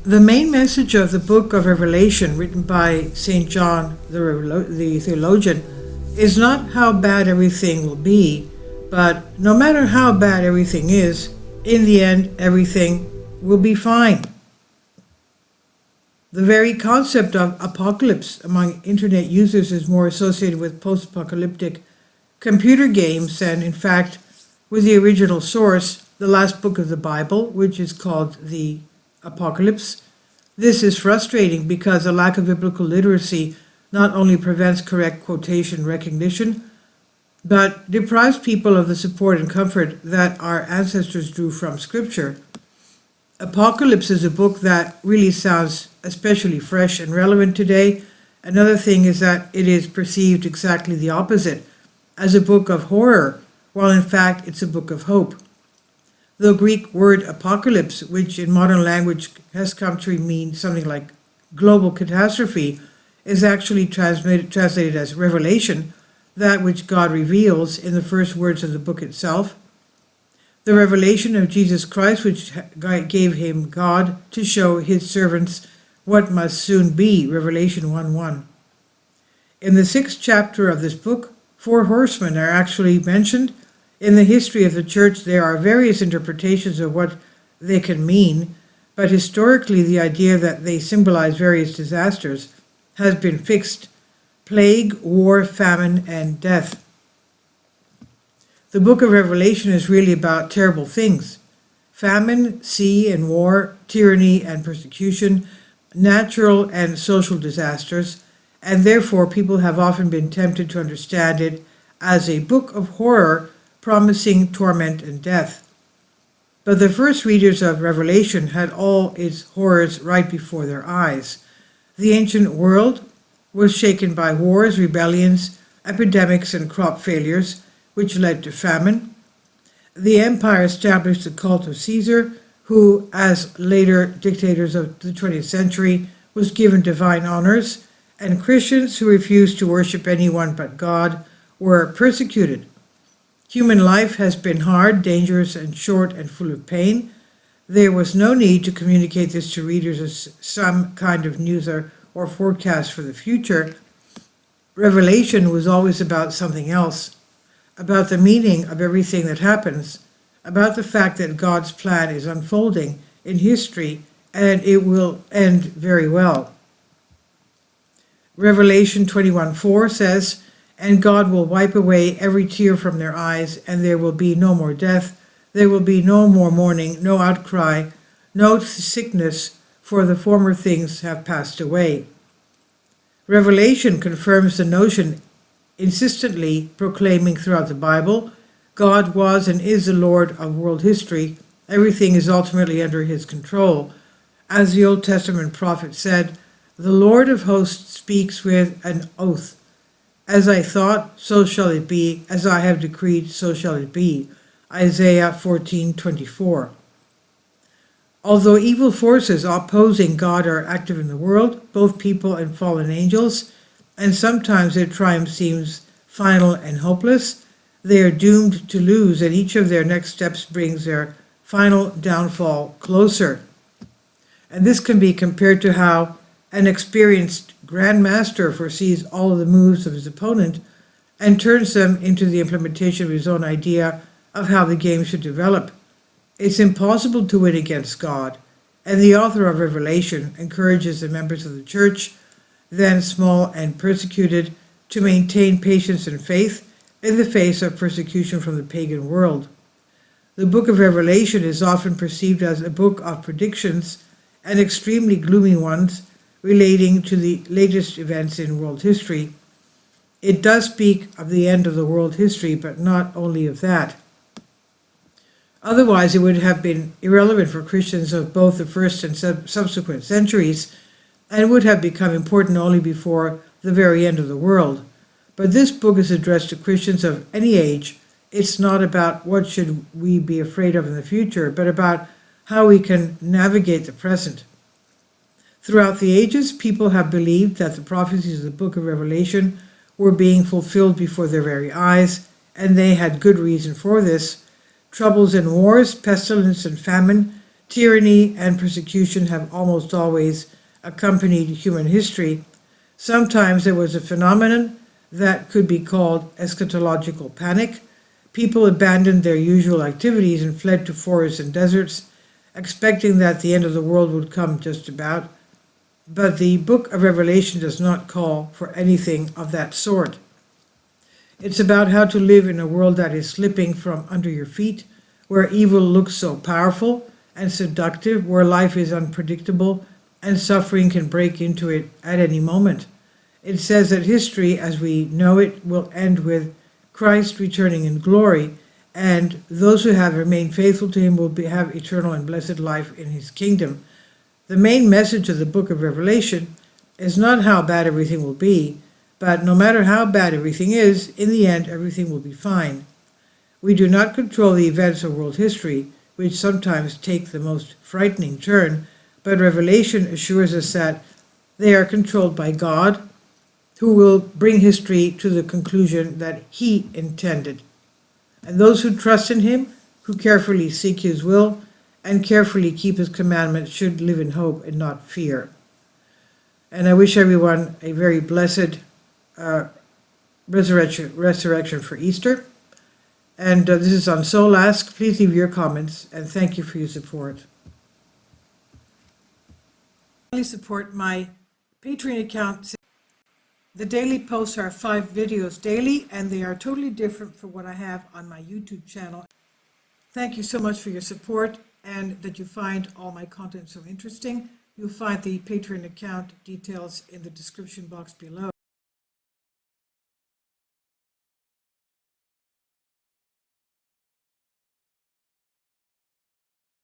The main message of the book of Revelation, written by St. John the theologian, is not how bad everything will be, but no matter how bad everything is, in the end, everything will be fine. The very concept of apocalypse among internet users is more associated with post-apocalyptic computer games than, in fact, with the original source, the last book of the Bible, which is called the Apocalypse. This is frustrating because a lack of biblical literacy not only prevents correct quotation recognition, but deprives people of the support and comfort that our ancestors drew from Scripture. Apocalypse is a book that really sounds especially fresh and relevant today. Another thing is that it is perceived exactly the opposite, as a book of horror, while in fact it's a book of hope. The Greek word apocalypse, which in modern language has come to mean something like global catastrophe, is actually translated as revelation, that which God reveals in the first words of the book itself. The revelation of Jesus Christ, which gave him God to show his servants what must soon be, Revelation 1:1. In the 6th chapter of this book, 4 horsemen are actually mentioned. In the history of the church, there are various interpretations of what they can mean, but historically the idea that they symbolize various disasters has been fixed: plague, war, famine, and death. The book of Revelation is really about terrible things: famine, sea and war, tyranny and persecution, natural and social disasters, and therefore people have often been tempted to understand it as a book of horror promising torment and death. But the first readers of Revelation had all its horrors right before their eyes. The ancient world was shaken by wars, rebellions, epidemics, and crop failures, which led to famine. The empire established the cult of Caesar, who, as later dictators of the 20th century, was given divine honors, and Christians who refused to worship anyone but God were persecuted. Human life has been hard, dangerous, and short, and full of pain. There was no need to communicate this to readers as some kind of news or forecast for the future. Revelation was always about something else, about the meaning of everything that happens, about the fact that God's plan is unfolding in history, and it will end very well. Revelation 21:4 says, "And God will wipe away every tear from their eyes, and there will be no more death, there will be no more mourning, no outcry, no sickness, for the former things have passed away." Revelation confirms the notion insistently proclaiming throughout the Bible: God was and is the Lord of world history. Everything is ultimately under his control. As the Old Testament prophet said, "The Lord of hosts speaks with an oath. As I thought, so shall it be. As I have decreed, so shall it be." Isaiah 14:24. Although evil forces opposing God are active in the world, both people and fallen angels, and sometimes their triumph seems final and hopeless, they are doomed to lose, and each of their next steps brings their final downfall closer. And this can be compared to how an experienced grandmaster foresees all of the moves of his opponent and turns them into the implementation of his own idea of how the game should develop. It's impossible to win against God, and the author of Revelation encourages the members of the church, then small and persecuted, to maintain patience and faith in the face of persecution from the pagan world. The book of Revelation is often perceived as a book of predictions, and extremely gloomy ones, relating to the latest events in world history. It does speak of the end of the world history, but not only of that. Otherwise, it would have been irrelevant for Christians of both the first and subsequent centuries, and would have become important only before the very end of the world. But this book is addressed to Christians of any age. It's not about what should we be afraid of in the future, but about how we can navigate the present. Throughout the ages, people have believed that the prophecies of the book of Revelation were being fulfilled before their very eyes, and they had good reason for this. Troubles and wars, pestilence and famine, tyranny and persecution have almost always accompanied human history. Sometimes there was a phenomenon that could be called eschatological panic. People abandoned their usual activities and fled to forests and deserts, expecting that the end of the world would come just about. But the book of Revelation does not call for anything of that sort. It's about how to live in a world that is slipping from under your feet, where evil looks so powerful and seductive, where life is unpredictable and suffering can break into it at any moment. It says that history as we know it will end with Christ returning in glory, and those who have remained faithful to him will have eternal and blessed life in his kingdom. The main message of the book of Revelation is not how bad everything will be, but no matter how bad everything is, in the end everything will be fine. We do not control the events of world history, which sometimes take the most frightening turn, but Revelation assures us that they are controlled by God, who will bring history to the conclusion that he intended. And those who trust in him, who carefully seek his will, and carefully keep his commandments should live in hope and not fear. And I wish everyone a very blessed resurrection for Easter. And this is on Soul Ask. Please leave your comments, and thank you for your support. Please support my Patreon account. The daily posts are 5 videos daily, and they are totally different from what I have on my YouTube channel. Thank you so much for your support and that you find all my content so interesting. You'll find the Patreon account details in the description box below.